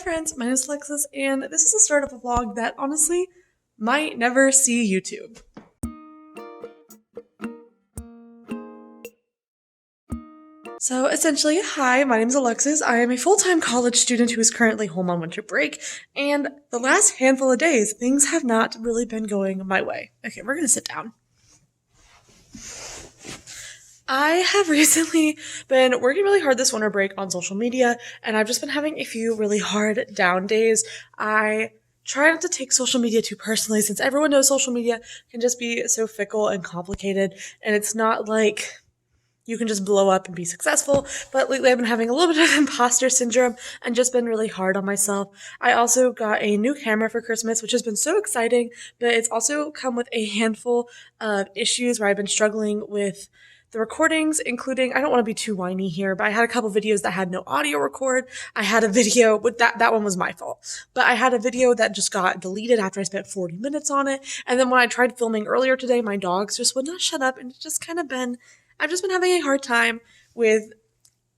friends, my name is Alexis, and this is the start of a vlog that honestly might never see YouTube. So essentially, hi, my name is Alexis. I am a full-time college student who is currently home on winter break, and the last handful of days, things have not really been going my way. Okay, we're gonna sit down. I have recently been working really hard this winter break on social media, and I've just been having a few really hard down days. I try not to take social media too personally, since everyone knows social media can just be so fickle and complicated, and it's not like you can just blow up and be successful. But lately I've been having a little bit of imposter syndrome and just been really hard on myself. I also got a new camera for Christmas, which has been so exciting, but it's also come with a handful of issues where I've been struggling with the recordings, including, I don't want to be too whiny here, but I had a couple videos that had no audio record. I had a video with that one was my fault, but I had a video that just got deleted after I spent 40 minutes on it. And then when I tried filming earlier today, my dogs just would not shut up, and it's just kind of been, I've just been having a hard time with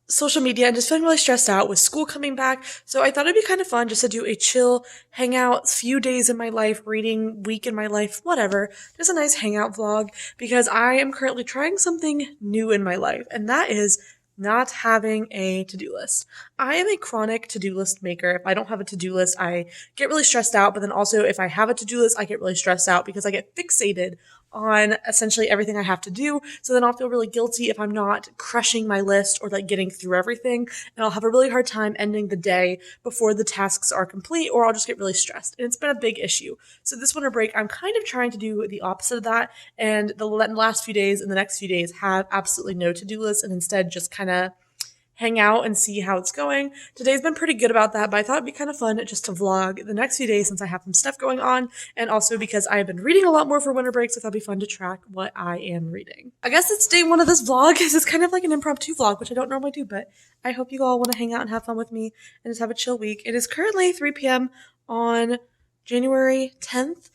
social media and just feeling really stressed out with school coming back. So I thought it'd be kind of fun just to do a chill hangout, few days in my life, reading week in my life, whatever. Just a nice hangout vlog, because I am currently trying something new in my life, and that is not having a to-do list. I am a chronic to-do list maker. If I don't have a to-do list, I get really stressed out, but then also if I have a to-do list, I get really stressed out because I get fixated on essentially everything I have to do. So then I'll feel really guilty if I'm not crushing my list or like getting through everything, and I'll have a really hard time ending the day before the tasks are complete, or I'll just get really stressed. And it's been a big issue. So this winter break, I'm kind of trying to do the opposite of that, and the last few days and the next few days have absolutely no to-do list, and instead just kind of hang out and see how it's going. Today's been pretty good about that, but I thought it'd be kind of fun just to vlog the next few days since I have some stuff going on, and also because I have been reading a lot more for winter break, so I thought it'd be fun to track what I am reading. I guess it's day one of this vlog. This is kind of like an impromptu vlog, which I don't normally do, but I hope you all want to hang out and have fun with me and just have a chill week. It is currently 3 p.m. on January 10th.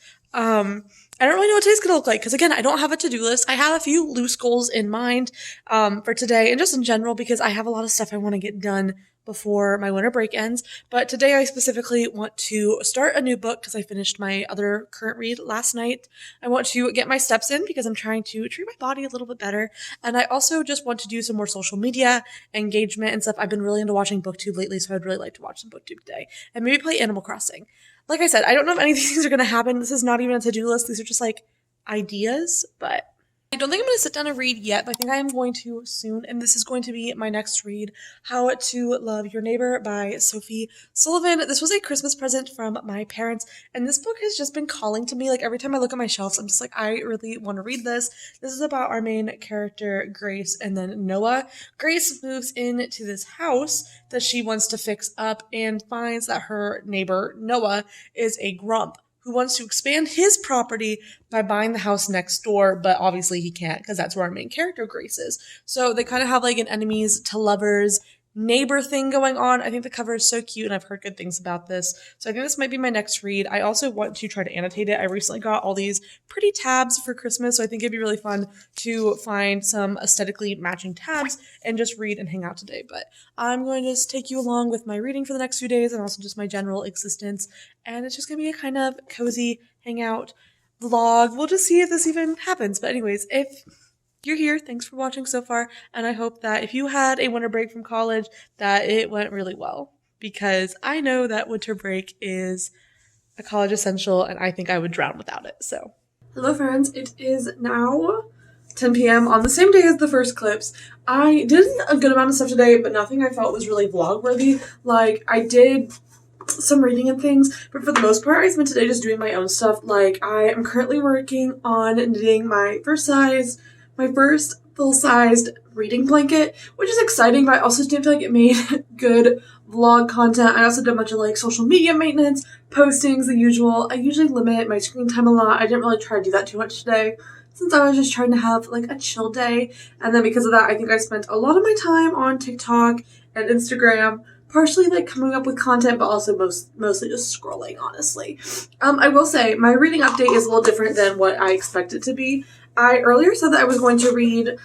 I don't really know what today's gonna look like, because again, I don't have a to-do list. I have a few loose goals in mind for today and just in general, because I have a lot of stuff I want to get done before my winter break ends. But today I specifically want to start a new book because I finished my other current read last night. I want to get my steps in because I'm trying to treat my body a little bit better. And I also just want to do some more social media engagement and stuff. I've been really into watching booktube lately, so I'd really like to watch some booktube today and maybe play Animal Crossing. Like I said, I don't know if any of these things are going to happen. This is not even a to-do list. These are just like ideas, but I don't think I'm going to sit down and read yet, but I think I am going to soon. And this is going to be my next read, How to Love Your Neighbor by Sophie Sullivan. This was a Christmas present from my parents, and this book has just been calling to me. Like every time I look at my shelves, I'm just like, I really want to read this. This is about our main character, Grace, and then Noah. Grace moves into this house that she wants to fix up and finds that her neighbor, Noah, is a grump who wants to expand his property by buying the house next door, but obviously he can't because that's where our main character, Grace, is. So they kind of have like an enemies to lovers neighbor thing going on. I think the cover is so cute, and I've heard good things about this. So I think this might be my next read. I also want to try to annotate it. I recently got all these pretty tabs for Christmas, so I think it'd be really fun to find some aesthetically matching tabs and just read and hang out today. But I'm going to just take you along with my reading for the next few days and also just my general existence. And it's just going to be a kind of cozy hangout vlog. We'll just see if this even happens. But anyways, if you're here, thanks for watching so far, and I hope that if you had a winter break from college, that it went really well, because I know that winter break is a college essential, and I think I would drown without it. So, hello friends, it is now 10 p.m. on the same day as the first clips. I did a good amount of stuff today, but nothing I felt was really vlog worthy. Like, I did some reading and things, but for the most part I spent today just doing my own stuff. Like, I am currently working on knitting my first full-sized reading blanket, which is exciting, but I also didn't feel like it made good vlog content. I also did a bunch of like social media maintenance, postings, the usual. I usually limit my screen time a lot. I didn't really try to do that too much today, since I was just trying to have like a chill day. And then because of that, I think I spent a lot of my time on TikTok and Instagram, partially like coming up with content, but also mostly just scrolling, honestly. I will say my reading update is a little different than what I expected it to be. I earlier said that I was going to read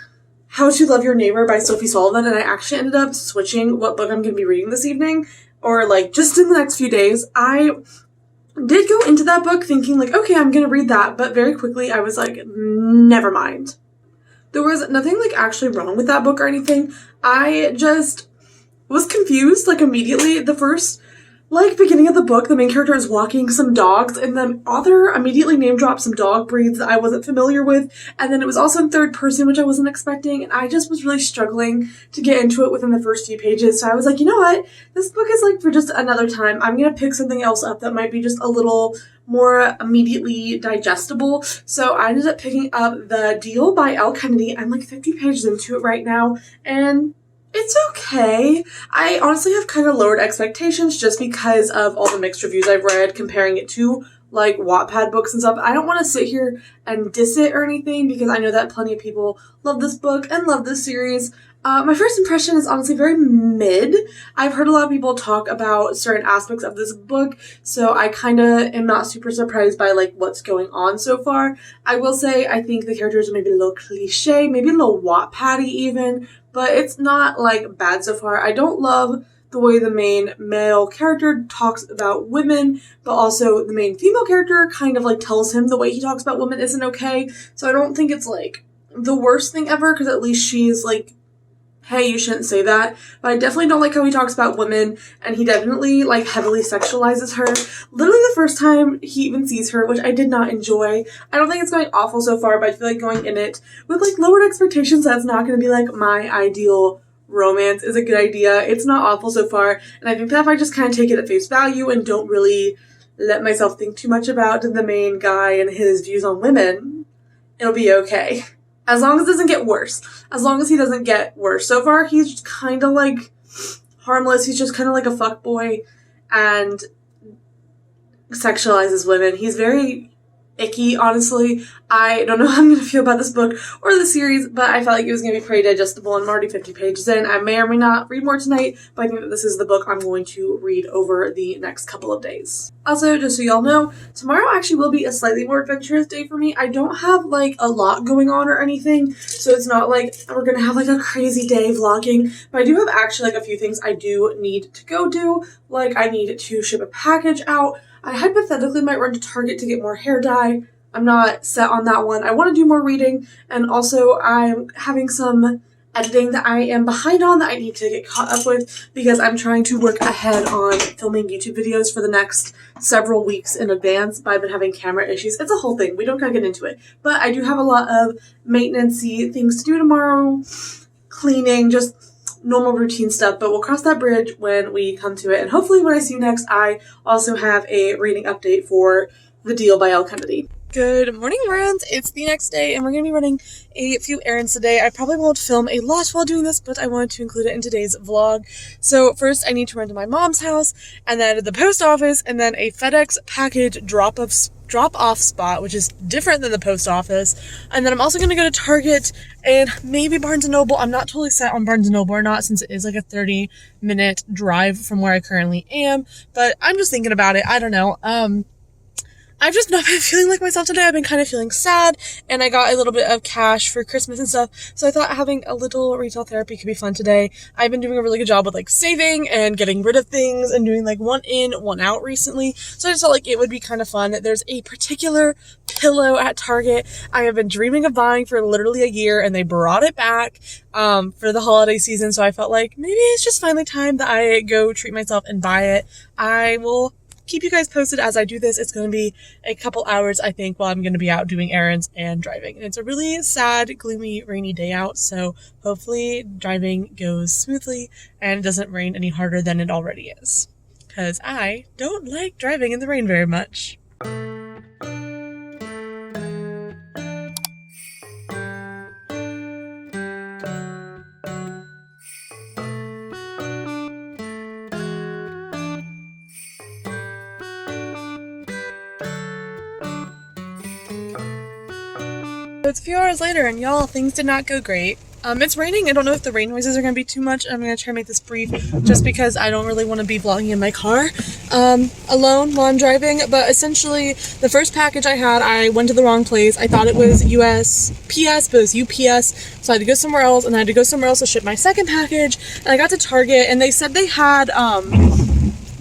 How to Love Your Neighbor by Sophie Sullivan, and I actually ended up switching what book I'm going to be reading this evening. or like just in the next few days, I did go into that book thinking like, okay, I'm gonna read that, but very quickly I was like, never mind. There was nothing like actually wrong with that book or anything. I just was confused like immediately. The first like beginning of the book, the main character is walking some dogs, and the author immediately name dropped some dog breeds that I wasn't familiar with, and then it was also in third person, which I wasn't expecting, and I just was really struggling to get into it within the first few pages. So I was like, you know what, this book is like for just another time. I'm gonna pick something else up that might be just a little more immediately digestible. So I ended up picking up The Deal by Elle Kennedy. I'm like 50 pages into it right now, and it's okay. I honestly have kind of lowered expectations just because of all the mixed reviews I've read comparing it to like Wattpad books and stuff. I don't want to sit here and diss it or anything because I know that plenty of people love this book and love this series. My first impression is honestly very mid. I've heard a lot of people talk about certain aspects of this book, so I kind of am not super surprised by like what's going on so far. I will say I think the characters are maybe a little cliche, maybe a little Wattpad-y even, but it's not like bad so far. I don't love the way the main male character talks about women, but also the main female character kind of like tells him the way he talks about women isn't okay. So I don't think it's like the worst thing ever, because at least she's like, hey, you shouldn't say that. But I definitely don't like how he talks about women, and he definitely like heavily sexualizes her. Literally the first time he even sees her, which I did not enjoy. I don't think it's going awful so far, but I feel like going in it with like lowered expectations, that's not going to be like my ideal romance is a good idea. It's not awful so far, and I think that if I just kind of take it at face value and don't really let myself think too much about the main guy and his views on women, it'll be okay. As long as it doesn't get worse. As long as he doesn't get worse. So far, he's kind of like harmless. He's just kind of like a fuckboy and sexualizes women. He's very icky, honestly. I don't know how I'm going to feel about this book or the series, but I felt like it was going to be pretty digestible, and I'm already 50 pages in. I may or may not read more tonight, but I think that this is the book I'm going to read over the next couple of days. Also, just so y'all know, tomorrow actually will be a slightly more adventurous day for me. I don't have like a lot going on or anything, so it's not like we're going to have like a crazy day vlogging, but I do have actually like a few things I do need to go do. Like I need to ship a package out. I hypothetically might run to Target to get more hair dye. I'm not set on that one. I want to do more reading, and also I'm having some editing that I am behind on that I need to get caught up with because I'm trying to work ahead on filming YouTube videos for the next several weeks in advance, but I've been having camera issues. It's a whole thing. We don't gotta get into it. But I do have a lot of maintenance-y things to do tomorrow, cleaning, just normal routine stuff, but we'll cross that bridge when we come to it. And hopefully when I see you next, I also have a reading update for The Deal by Elle Kennedy. Good morning, friends. It's the next day, and we're going to be running a few errands today. I probably won't film a lot while doing this, but I wanted to include it in today's vlog. So first, I need to run to my mom's house, and then to the post office, and then a FedEx package drop-off spot, which is different than the post office. And then I'm also going to go to Target and maybe Barnes & Noble. I'm not totally set on Barnes & Noble or not, since it is like a 30-minute drive from where I currently am, but I'm just thinking about it. I don't know. I've just not been feeling like myself today. I've been kind of feeling sad, and I got a little bit of cash for Christmas and stuff, so I thought having a little retail therapy could be fun today. I've been doing a really good job with like saving and getting rid of things and doing like one in, one out recently, so I just felt like it would be kind of fun. There's a particular pillow at Target I have been dreaming of buying for literally a year, and they brought it back for the holiday season, so I felt like maybe it's just finally time that I go treat myself and buy it. I will keep you guys posted as I do this. It's going to be a couple hours, I think, while I'm going to be out doing errands and driving. And it's a really sad, gloomy, rainy day out, so hopefully driving goes smoothly and it doesn't rain any harder than it already is. Because I don't like driving in the rain very much. It's a few hours later, and y'all, things did not go great. It's raining. I don't know if the rain noises are going to be too much. I'm going to try to make this brief just because I don't really want to be vlogging in my car alone while I'm driving. But essentially, the first package I had, I went to the wrong place. I thought it was USPS, but it was UPS. So I had to go somewhere else, and I had to go somewhere else to ship my second package. And I got to Target, and they said they had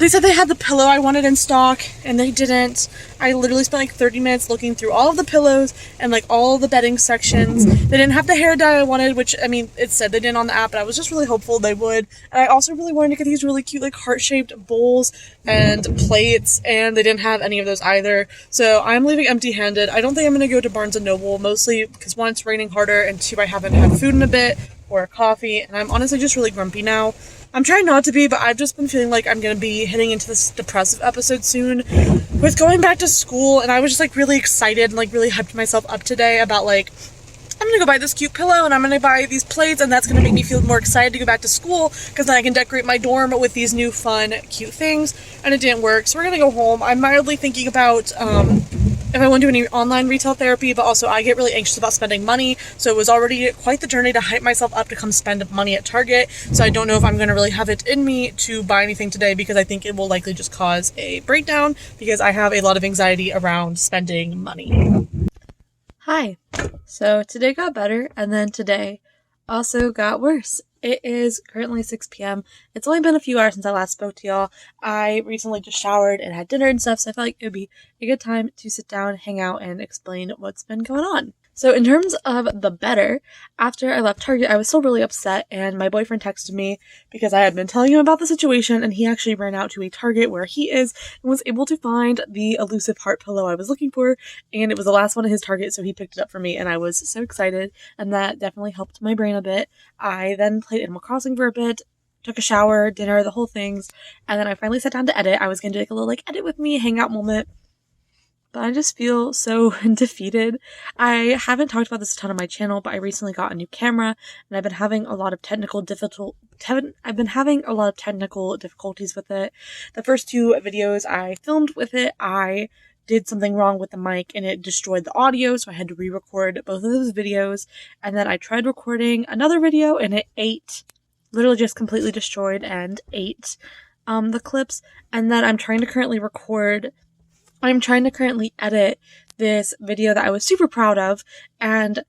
They said they had the pillow I wanted in stock, and they didn't. I literally spent like 30 minutes looking through all of the pillows and like all the bedding sections. They didn't have the hair dye I wanted, which, I mean, it said they didn't on the app, but I was just really hopeful they would. And I also really wanted to get these really cute like heart-shaped bowls and plates, and they didn't have any of those either. So I'm leaving empty-handed. I don't think I'm going to go to Barnes & Noble, mostly because one, it's raining harder, and two, I haven't had food in a bit or coffee, and I'm honestly just really grumpy now. I'm trying not to be, but I've just been feeling like I'm going to be hitting into this depressive episode soon with going back to school, and I was just like really excited and like really hyped myself up today about like, I'm going to go buy this cute pillow and I'm going to buy these plates, and that's going to make me feel more excited to go back to school because then I can decorate my dorm with these new fun cute things, and it didn't work. So we're going to go home. I'm mildly thinking about if I want to do any online retail therapy, but also I get really anxious about spending money, so it was already quite the journey to hype myself up to come spend money at Target. So I don't know if I'm going to really have it in me to buy anything today, because I think it will likely just cause a breakdown because I have a lot of anxiety around spending money. Hi. So today got better, and then today also got worse. It is currently 6 p.m. It's only been a few hours since I last spoke to y'all. I recently just showered and had dinner and stuff, so I felt like it would be a good time to sit down, hang out, and explain what's been going on. So in terms of the better, after I left Target, I was still really upset, and my boyfriend texted me because I had been telling him about the situation, and he actually ran out to a Target where he is and was able to find the elusive heart pillow I was looking for, and it was the last one at his Target, so he picked it up for me, and I was so excited, and that definitely helped my brain a bit. I then played Animal Crossing for a bit, took a shower, dinner, the whole things, and then I finally sat down to edit. I was going to do like a little like edit with me, hangout moment. But I just feel so defeated. I haven't talked about this a ton on my channel, but I recently got a new camera, and I've been having a lot of technical difficulties with it. The first two videos I filmed with it, I did something wrong with the mic and it destroyed the audio, so I had to re-record both of those videos. And then I tried recording another video and it literally just completely destroyed and ate the clips. And then I'm trying to currently edit this video that I was super proud of, and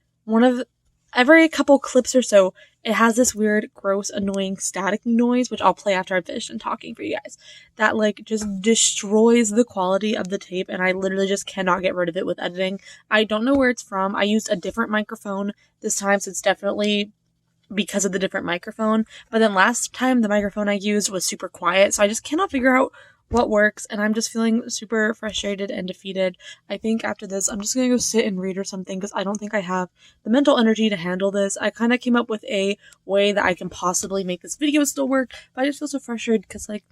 every couple clips or so, it has this weird, gross, annoying static noise, which I'll play after I'm finished and talking for you guys, that like just destroys the quality of the tape, and I literally just cannot get rid of it with editing. I don't know where it's from. I used a different microphone this time, so it's definitely because of the different microphone, but then last time the microphone I used was super quiet, so I just cannot figure out what works, and I'm just feeling super frustrated and defeated. I think after this, I'm just gonna go sit and read or something, because I don't think I have the mental energy to handle this. I kind of came up with a way that I can possibly make this video still work, but I just feel so frustrated because, like,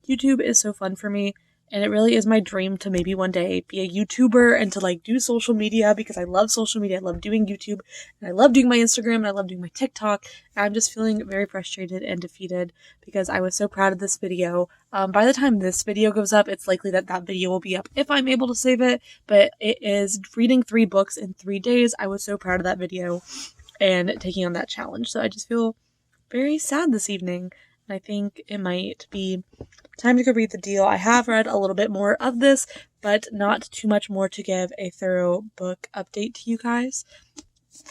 YouTube is so fun for me, and it really is my dream to maybe one day be a YouTuber and to, like, do social media, because I love social media. I love doing YouTube, and I love doing my Instagram, and I love doing my TikTok. And I'm just feeling very frustrated and defeated because I was so proud of this video. By the time this video goes up, it's likely that that video will be up if I'm able to save it, but it is reading 3 books in 3 days. I was so proud of that video and taking on that challenge. So I just feel very sad this evening. And I think it might be time to go read the deal. I have read a little bit more of this, but not too much more to give a thorough book update to you guys.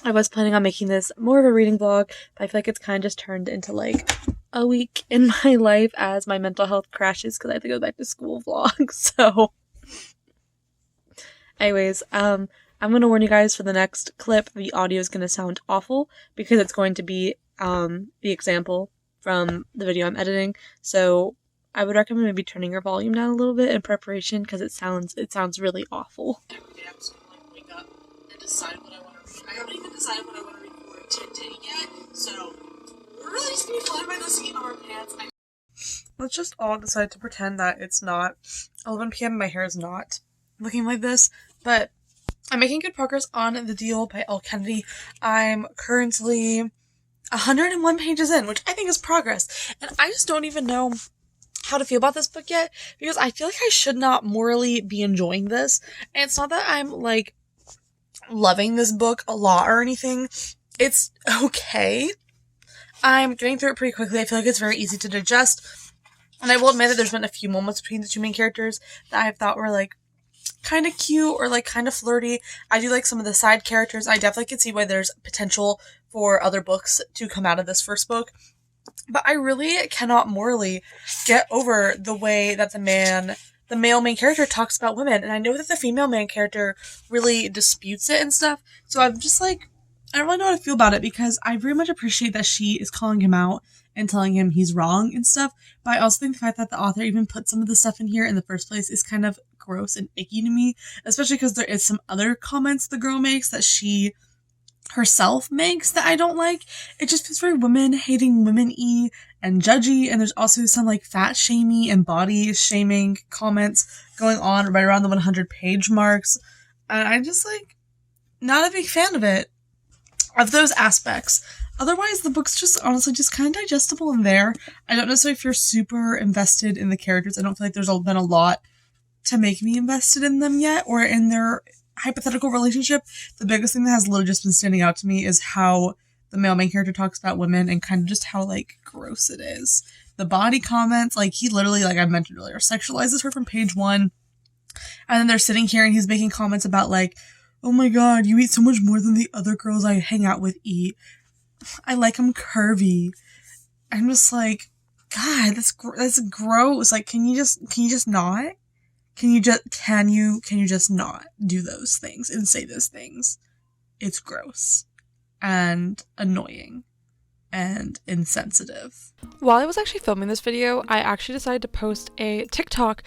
I was planning on making this more of a reading vlog, but I feel like it's kind of just turned into like a week in my life as my mental health crashes because I have to go back to school vlog. So anyways, I'm going to warn you guys for the next clip, the audio is going to sound awful because it's going to be the example from the video I'm editing. So I would recommend maybe turning your volume down a little bit in preparation because it sounds really awful. Every day I'm just going to like wake up and decide what I want to read. I haven't even decided what I want to read for today yet, so we're really just going to be flying by the seat of our pants. Let's just all decide to pretend that it's not 11 p.m. My hair is not looking like this, but I'm making good progress on The Deal by Elle Kennedy. I'm currently 101 pages in, which I think is progress, and I just don't even know how to feel about this book yet, because I feel like I should not morally be enjoying this, and it's not that I'm, like, loving this book a lot or anything. It's okay. I'm getting through it pretty quickly. I feel like it's very easy to digest, and I will admit that there's been a few moments between the two main characters that I thought were, like, kind of cute or, like, kind of flirty. I do like some of the side characters. I definitely can see why there's potential for other books to come out of this first book. But I really cannot morally get over the way that the male main character talks about women. And I know that the female main character really disputes it and stuff. So I'm just like, I don't really know how to feel about it because I very much appreciate that she is calling him out and telling him he's wrong and stuff. But I also think the fact that the author even put some of the stuff in here in the first place is kind of gross and icky to me, especially because there is some other comments the girl makes that she herself makes that I don't like. It just feels very women hating women-y and judgy, and there's also some like fat shamey and body shaming comments going on right around the 100 page marks, and I'm just like not a big fan of those aspects. Otherwise, the book's just honestly just kind of digestible in there. I don't necessarily feel super invested in the characters. I don't feel like there's been a lot to make me invested in them yet, or in their hypothetical relationship. The biggest thing that has literally just been standing out to me is how the male main character talks about women and kind of just how, like, gross it is. The body comments, like, he literally, like I mentioned earlier, sexualizes her from page 1. And then they're sitting here and he's making comments about, like, oh my god, you eat so much more than the other girls I hang out with eat. I like them curvy. I'm just like, God, that's gross. Like, can you just not? Can you just not do those things and say those things? It's gross and annoying and insensitive. While I was actually filming this video, I actually decided to post a TikTok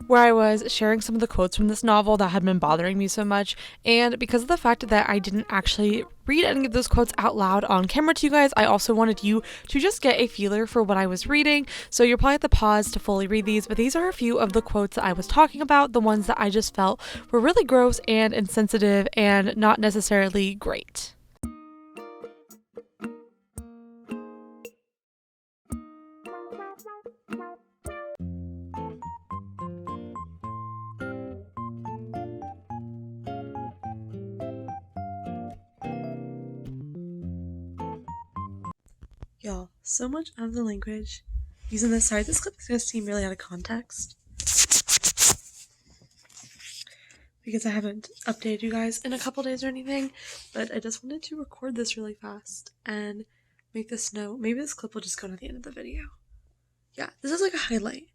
where I was sharing some of the quotes from this novel that had been bothering me so much, and because of the fact that I didn't actually read any of those quotes out loud on camera to you guys, I also wanted you to just get a feeler for what I was reading, so you'll probably have to pause to fully read these, but these are a few of the quotes that I was talking about, the ones that I just felt were really gross and insensitive and not necessarily great. Y'all, so much of the language using this. Sorry, this clip is going to seem really out of context because I haven't updated you guys in a couple days or anything, but I just wanted to record this really fast and make this note. Maybe this clip will just go to the end of the video. Yeah, this is like a highlight.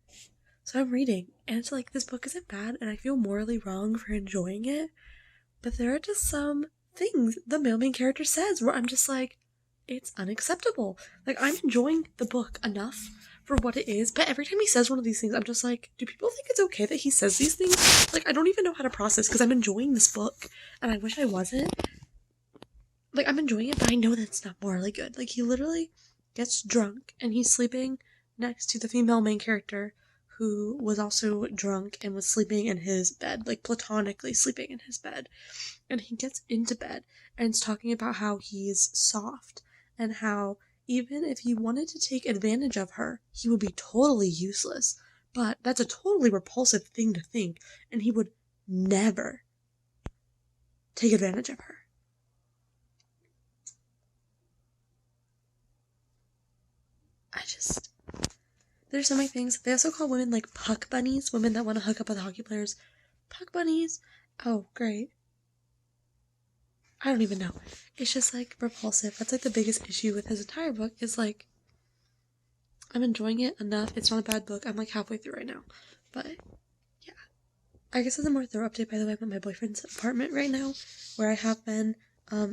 So I'm reading, and it's like, this book isn't bad, and I feel morally wrong for enjoying it, but there are just some things the male main character says where I'm just like, it's unacceptable. Like, I'm enjoying the book enough for what it is, but every time he says one of these things, I'm just like, do people think it's okay that he says these things? Like, I don't even know how to process because I'm enjoying this book, and I wish I wasn't. Like, I'm enjoying it, but I know that it's not morally good. Like, he literally gets drunk, and he's sleeping next to the female main character, who was also drunk and was sleeping in his bed, like platonically sleeping in his bed. And he gets into bed and is talking about how he's soft and how even if he wanted to take advantage of her, he would be totally useless. But that's a totally repulsive thing to think, and he would never take advantage of her. There's so many things. They also call women like puck bunnies, women that want to hook up with hockey players. Puck bunnies? Oh, great. I don't even know. It's just like repulsive. That's like the biggest issue with his entire book is like, I'm enjoying it enough. It's not a bad book. I'm like halfway through right now. But yeah. I guess as a more thorough update, by the way, I'm at my boyfriend's apartment right now, where I have been.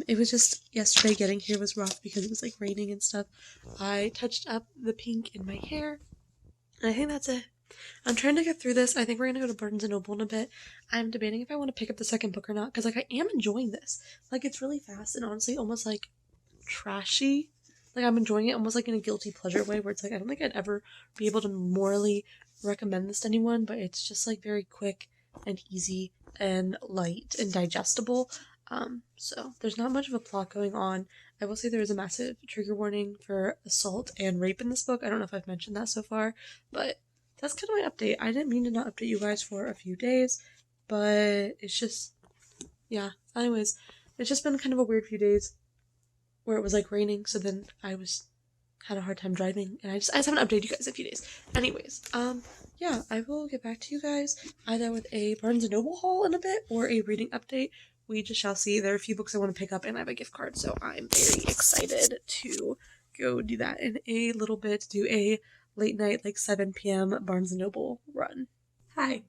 It was just yesterday getting here was rough because it was like raining and stuff. I touched up the pink in my hair. And I think that's it. I'm trying to get through this. I think we're gonna go to Barnes & Noble in a bit. I'm debating if I want to pick up the second book or not, because like I am enjoying this. Like, it's really fast and honestly almost like trashy. Like, I'm enjoying it almost like in a guilty pleasure way, where it's like I don't think I'd ever be able to morally recommend this to anyone, but it's just like very quick and easy and light and digestible. So there's not much of a plot going on. I will say there is a massive trigger warning for assault and rape in this book. I don't know if I've mentioned that so far, but that's kind of my update. I didn't mean to not update you guys for a few days, but it's just, yeah. Anyways, it's just been kind of a weird few days where it was like raining, so then I had a hard time driving, and I just haven't updated you guys in a few days. Anyways, yeah, I will get back to you guys either with a Barnes & Noble haul in a bit or a reading update. We just shall see. There are a few books I want to pick up, and I have a gift card, so I'm very excited to go do that in a little bit, do a late night, like 7 p.m. Barnes & Noble run. Hi.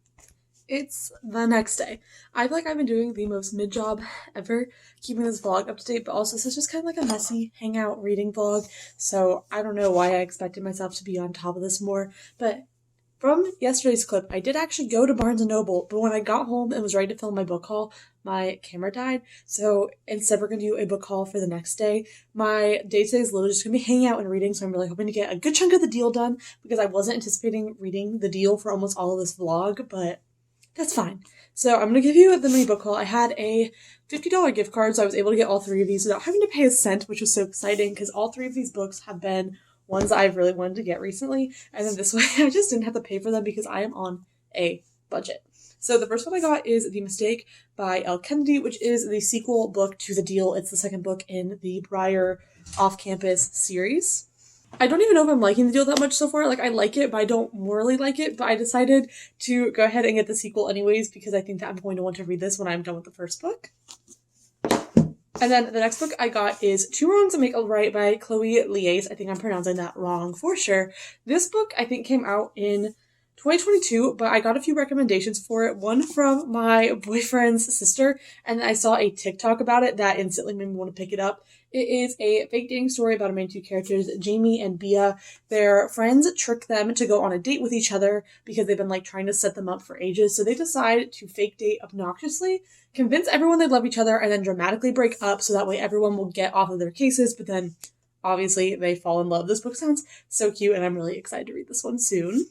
It's the next day. I feel like I've been doing the most mid-job ever, keeping this vlog up to date, but also this is just kind of like a messy hangout reading vlog, so I don't know why I expected myself to be on top of this more, but from yesterday's clip, I did actually go to Barnes & Noble, but when I got home and was ready to film my book haul, my camera died, so instead we're going to do a book haul for the next day. My day today is literally just going to be hanging out and reading, so I'm really hoping to get a good chunk of the deal done, because I wasn't anticipating reading the deal for almost all of this vlog, but that's fine. So I'm going to give you the mini book haul. I had a $50 gift card, so I was able to get all 3 of these without having to pay a cent, which was so exciting, because all 3 of these books have been ones I've really wanted to get recently, and then this way I just didn't have to pay for them because I am on a budget. So the first one I got is The Mistake by Elle Kennedy, which is the sequel book to The Deal. It's the second book in the Briar Off-Campus series. I don't even know if I'm liking The Deal that much so far. Like, I like it, but I don't morally like it, but I decided to go ahead and get the sequel anyways because I think that I'm going to want to read this when I'm done with the first book. And then the next book I got is Two Wrongs That Make a Right by Chloe Liese. I think I'm pronouncing that wrong for sure. This book I think came out in 2022, but I got a few recommendations for it. One from my boyfriend's sister, and I saw a TikTok about it that instantly made me want to pick it up. It is a fake dating story about our main 2 characters, Jamie and Bia. Their friends trick them to go on a date with each other because they've been like trying to set them up for ages. So they decide to fake date obnoxiously, convince everyone they love each other, and then dramatically break up so that way everyone will get off of their cases. But then obviously they fall in love. This book sounds so cute, and I'm really excited to read this one soon.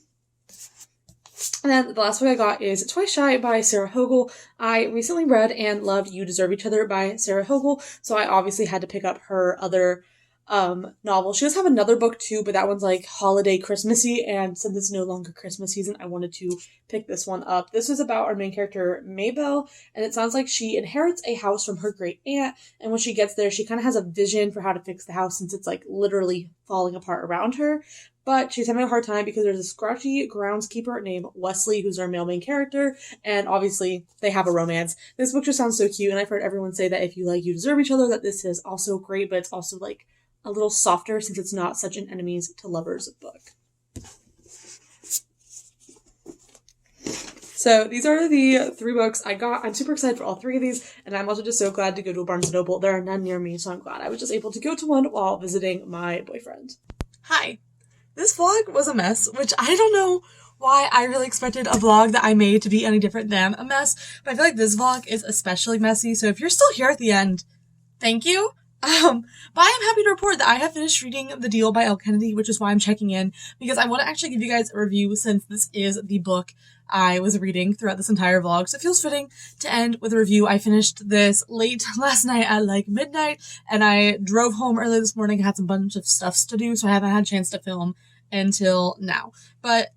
And then the last book I got is Twice Shy by Sarah Hogle. I recently read and loved You Deserve Each Other by Sarah Hogle, so I obviously had to pick up her other novel. She does have another book too, but that one's like holiday Christmassy, and since it's no longer Christmas season, I wanted to pick this one up. This was about our main character, Maybelle, and it sounds like she inherits a house from her great aunt, and when she gets there, she kind of has a vision for how to fix the house since it's like literally falling apart around her. But she's having a hard time because there's a scratchy groundskeeper named Wesley, who's our male main character, and obviously they have a romance. This book just sounds so cute, and I've heard everyone say that if you like You Deserve Each Other, that this is also great, but it's also like a little softer since it's not such an enemies to lovers book. So these are the 3 books I got. I'm super excited for all 3 of these, and I'm also just so glad to go to a Barnes & Noble. There are none near me, so I'm glad I was just able to go to one while visiting my boyfriend. Hi. This vlog was a mess, which I don't know why I really expected a vlog that I made to be any different than a mess, but I feel like this vlog is especially messy, so if you're still here at the end, thank you. But I am happy to report that I have finished reading The Deal by Elle Kennedy, which is why I'm checking in, because I want to actually give you guys a review since this is the book I was reading throughout this entire vlog, so it feels fitting to end with a review. I finished this late last night at like midnight, and I drove home early this morning, had some bunch of stuffs to do, so I haven't had a chance to film until now. But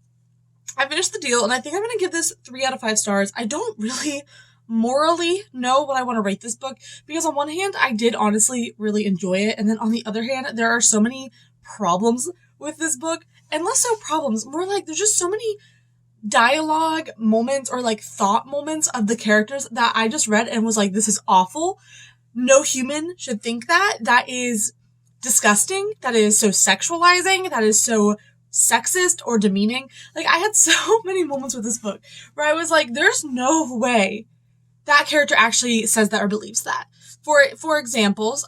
I finished The Deal, and I think I'm going to give this 3 out of 5 stars. I don't really morally know what I want to rate this book, because on one hand, I did honestly really enjoy it, and then on the other hand, there are so many problems with this book, and less so problems, more like there's just so many dialogue moments or like thought moments of the characters that I just read and was like, this is awful. No human should think that. That is disgusting. That is so sexualizing. That is so sexist or demeaning. Like, I had so many moments with this book where I was like, there's no way that character actually says that or believes that. For examples,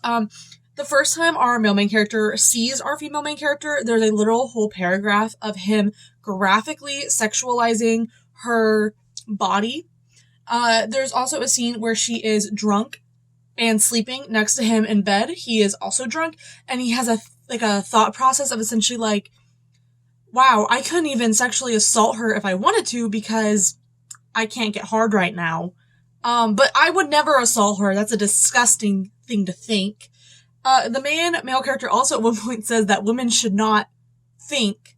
the first time our male main character sees our female main character, there's a literal whole paragraph of him graphically sexualizing her body. There's also a scene where she is drunk and sleeping next to him in bed. He is also drunk, and he has a thought process of essentially like, wow, I couldn't even sexually assault her if I wanted to because I can't get hard right now. But I would never assault her. That's a disgusting thing to think. The male character also at one point says that women should not think.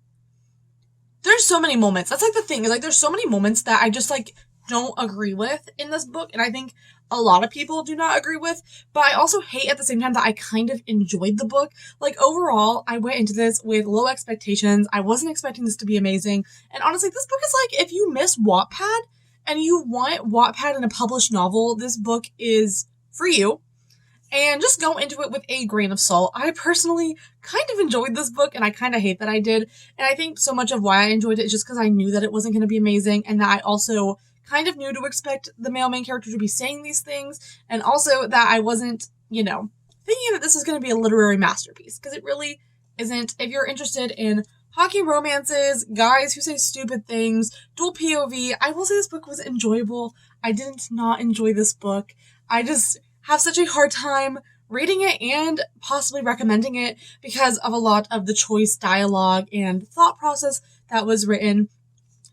There's so many moments. That's like the thing, is like there's so many moments that I just like don't agree with in this book, and I think a lot of people do not agree with, but I also hate at the same time that I kind of enjoyed the book. Like, overall, I went into this with low expectations. I wasn't expecting this to be amazing, and honestly, this book is like, if you miss Wattpad and you want Wattpad in a published novel, this book is for you. and just go into it with a grain of salt. I personally kind of enjoyed this book, and I kind of hate that I did. And I think so much of why I enjoyed it is just because I knew that it wasn't going to be amazing, and that I also kind of knew to expect the male main character to be saying these things, and also that I wasn't, thinking that this is going to be a literary masterpiece, because it really isn't. If you're interested in hockey romances, guys who say stupid things, dual POV, I will say this book was enjoyable. I didn't not enjoy this book. I just have such a hard time reading it and possibly recommending it because of a lot of the choice dialogue and thought process that was written.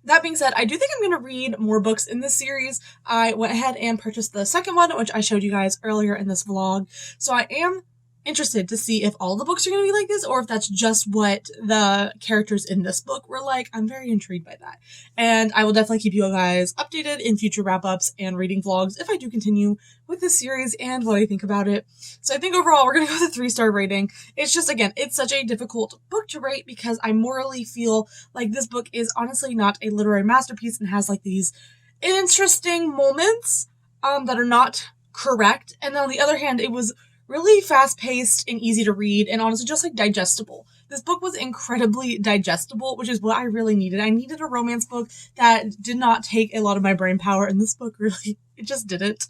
That being said, I do think I'm going to read more books in this series. I went ahead and purchased the second one, which I showed you guys earlier in this vlog. So I am interested to see if all the books are going to be like this, or if that's just what the characters in this book were like. I'm very intrigued by that. And I will definitely keep you guys updated in future wrap-ups and reading vlogs if I do continue with this series and what I think about it. So I think overall we're going to go with a 3-star rating. It's just, again, it's such a difficult book to rate because I morally feel like this book is honestly not a literary masterpiece and has like these interesting moments that are not correct. And on the other hand, it was really fast-paced and easy to read, and honestly just like digestible. This book was incredibly digestible, which is what I really needed. I needed a romance book that did not take a lot of my brain power, and this book really, it just didn't.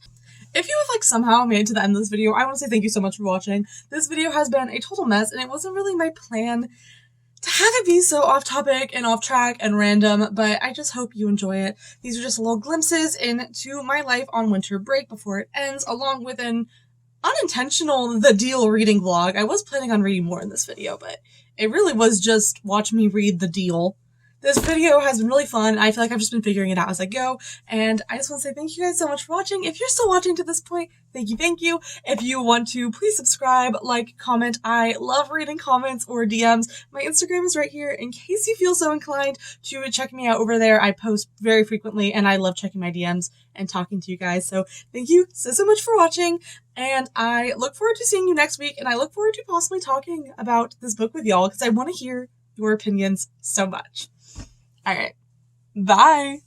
If you have somehow made it to the end of this video, I want to say thank you so much for watching. This video has been a total mess, and it wasn't really my plan to have it be so off topic and off track and random, but I just hope you enjoy it. These are just little glimpses into my life on winter break before it ends, along with an unintentional The Deal reading vlog. I was planning on reading more in this video, but it really was just watch me read The Deal. This video has been really fun. I feel like I've just been figuring it out as I go, and I just want to say thank you guys so much for watching. If you're still watching to this point, thank you. If you want to, please subscribe, like, comment. I love reading comments or DMs. My Instagram is right here in case you feel so inclined to check me out over there. I post very frequently, and I love checking my DMs and talking to you guys. So thank you so much for watching, and I look forward to seeing you next week, and I look forward to possibly talking about this book with y'all because I want to hear your opinions so much. All right. Bye.